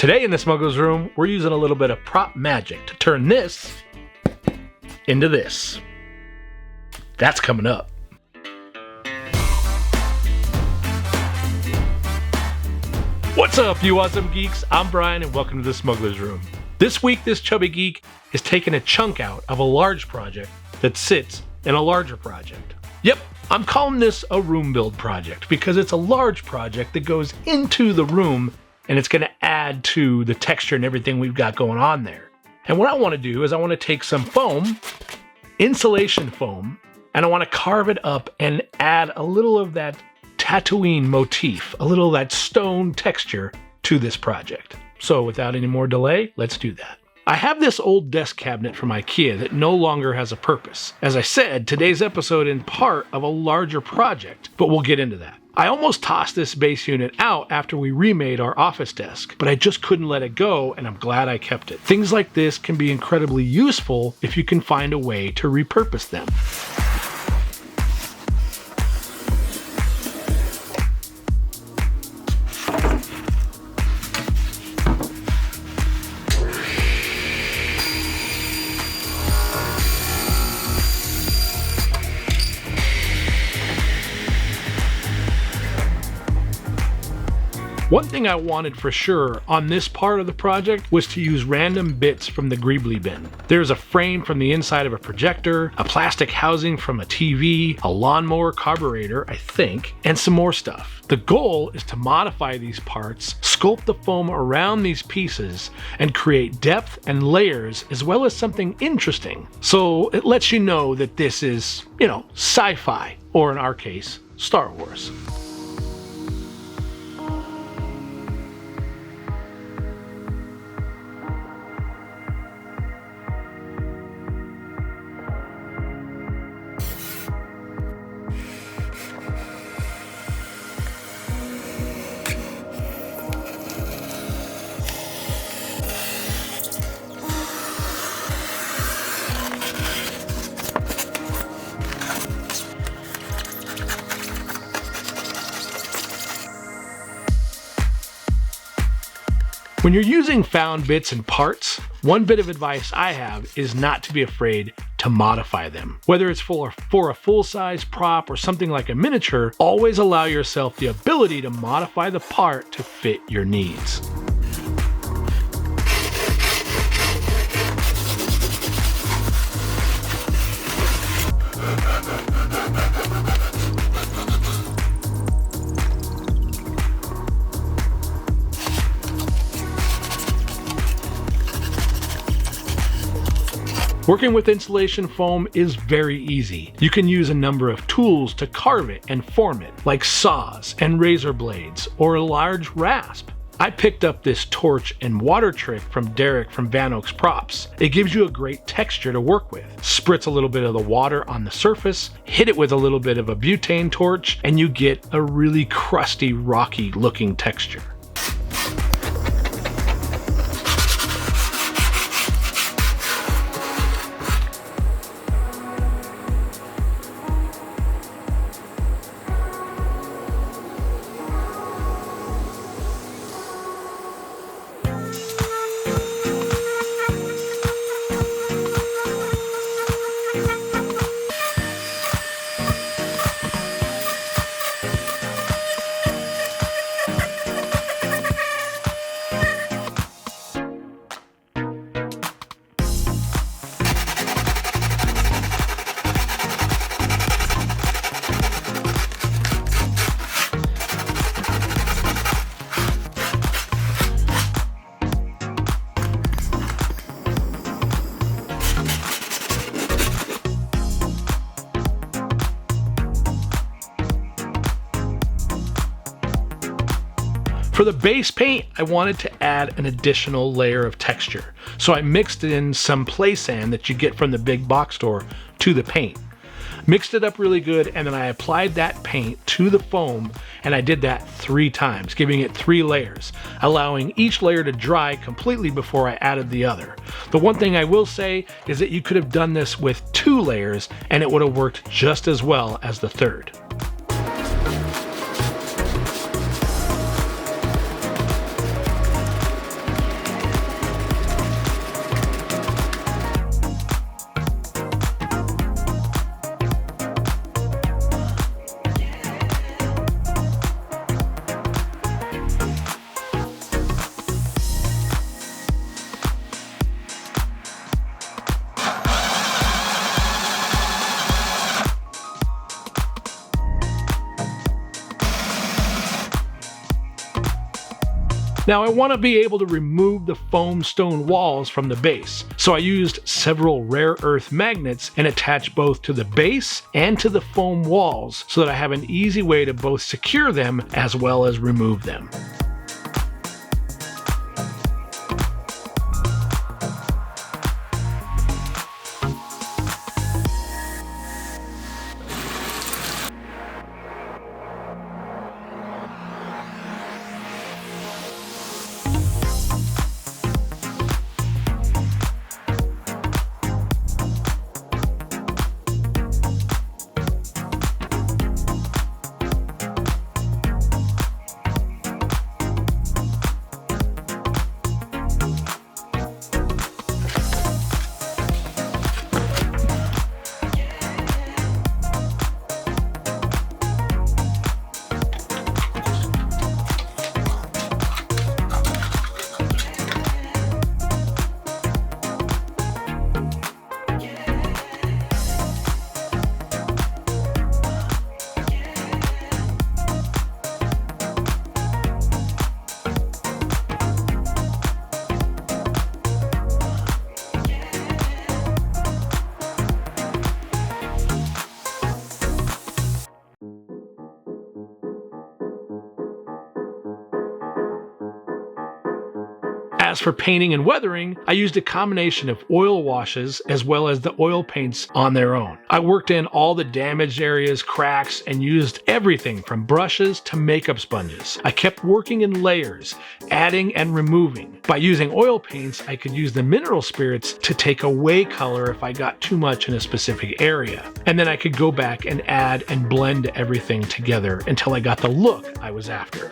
Today in the Smuggler's Room, we're using a little bit of prop magic to turn this into this. That's coming up. What's up, you awesome geeks? I'm Brian and welcome to the Smuggler's Room. This week, this chubby geek is taking a chunk out of a large project that sits in a larger project. Yep, I'm calling this a room build project because it's a large project that goes into the room and it's going to add to the texture and everything we've got going on there. And what I want to do is I want to take some foam, insulation foam, and I want to carve it up and add a little of that Tatooine motif, a little of that stone texture to this project. So without any more delay, let's do that. I have this old desk cabinet from IKEA that no longer has a purpose. As I said, today's episode is part of a larger project, but we'll get into that. I almost tossed this base unit out after we remade our office desk, but I just couldn't let it go, and I'm glad I kept it. Things like this can be incredibly useful if you can find a way to repurpose them. One thing I wanted for sure on this part of the project was to use random bits from the Greeblie bin. There's a frame from the inside of a projector, a plastic housing from a TV, a lawnmower carburetor, I think, and some more stuff. The goal is to modify these parts, sculpt the foam around these pieces, and create depth and layers as well as something interesting. So it lets you know that this is, sci-fi, or in our case, Star Wars. When you're using found bits and parts, one bit of advice I have is not to be afraid to modify them. Whether it's for a full-size prop or something like a miniature, always allow yourself the ability to modify the part to fit your needs. Working with insulation foam is very easy. You can use a number of tools to carve it and form it, like saws and razor blades, or a large rasp. I picked up this torch and water trick from Derek from Van Oaks Props. It gives you a great texture to work with. Spritz a little bit of the water on the surface, hit it with a little bit of a butane torch, and you get a really crusty, rocky looking texture. For the base paint, I wanted to add an additional layer of texture. So I mixed in some play sand that you get from the big box store to the paint. Mixed it up really good, and then I applied that paint to the foam, and I did that 3 times, giving it 3 layers, allowing each layer to dry completely before I added the other. The one thing I will say is that you could have done this with 2 layers, and it would have worked just as well as the 3rd. Now I want to be able to remove the foam stone walls from the base, so I used several rare earth magnets and attached both to the base and to the foam walls so that I have an easy way to both secure them as well as remove them. As for painting and weathering, I used a combination of oil washes as well as the oil paints on their own. I worked in all the damaged areas, cracks, and used everything from brushes to makeup sponges. I kept working in layers, adding and removing. By using oil paints, I could use the mineral spirits to take away color if I got too much in a specific area. And then I could go back and add and blend everything together until I got the look I was after.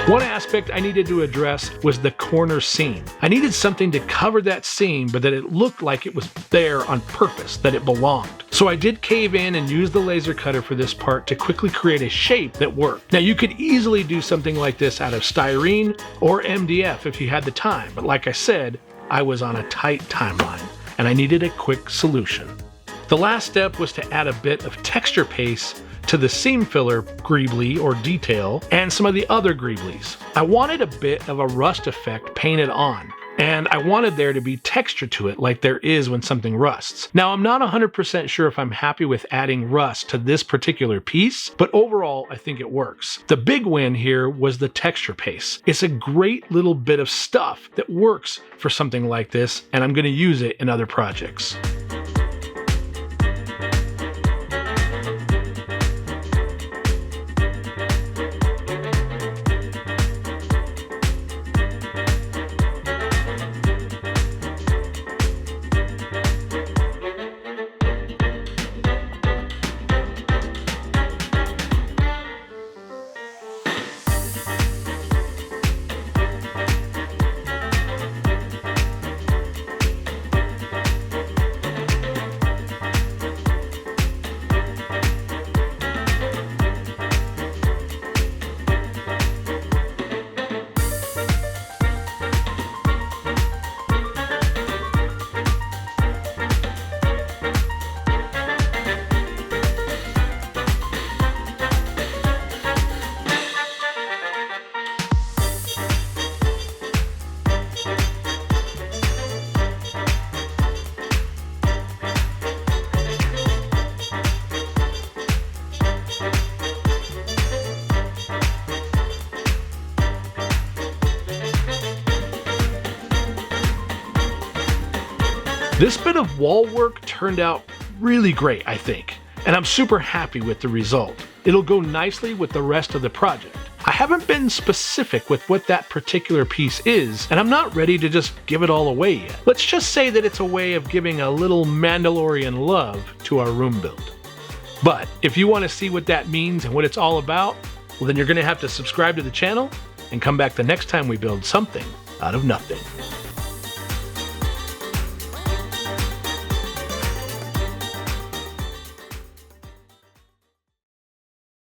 One aspect I needed to address was the corner seam. I needed something to cover that seam, but that it looked like it was there on purpose, that it belonged. So I did cave in and use the laser cutter for this part to quickly create a shape that worked. Now you could easily do something like this out of styrene or MDF if you had the time, but like I said, I was on a tight timeline and I needed a quick solution. The last step was to add a bit of texture paste to the seam filler Greeblie or detail and some of the other Greeblies. I wanted a bit of a rust effect painted on, and I wanted there to be texture to it like there is when something rusts. Now I'm not 100% sure if I'm happy with adding rust to this particular piece, but overall I think it works. The big win here was the texture paste. It's a great little bit of stuff that works for something like this, and I'm going to use it in other projects. This bit of wall work turned out really great, I think, and I'm super happy with the result. It'll go nicely with the rest of the project. I haven't been specific with what that particular piece is, and I'm not ready to just give it all away yet. Let's just say that it's a way of giving a little Mandalorian love to our room build. But if you want to see what that means and what it's all about, well, then you're going to have to subscribe to the channel and come back the next time we build something out of nothing.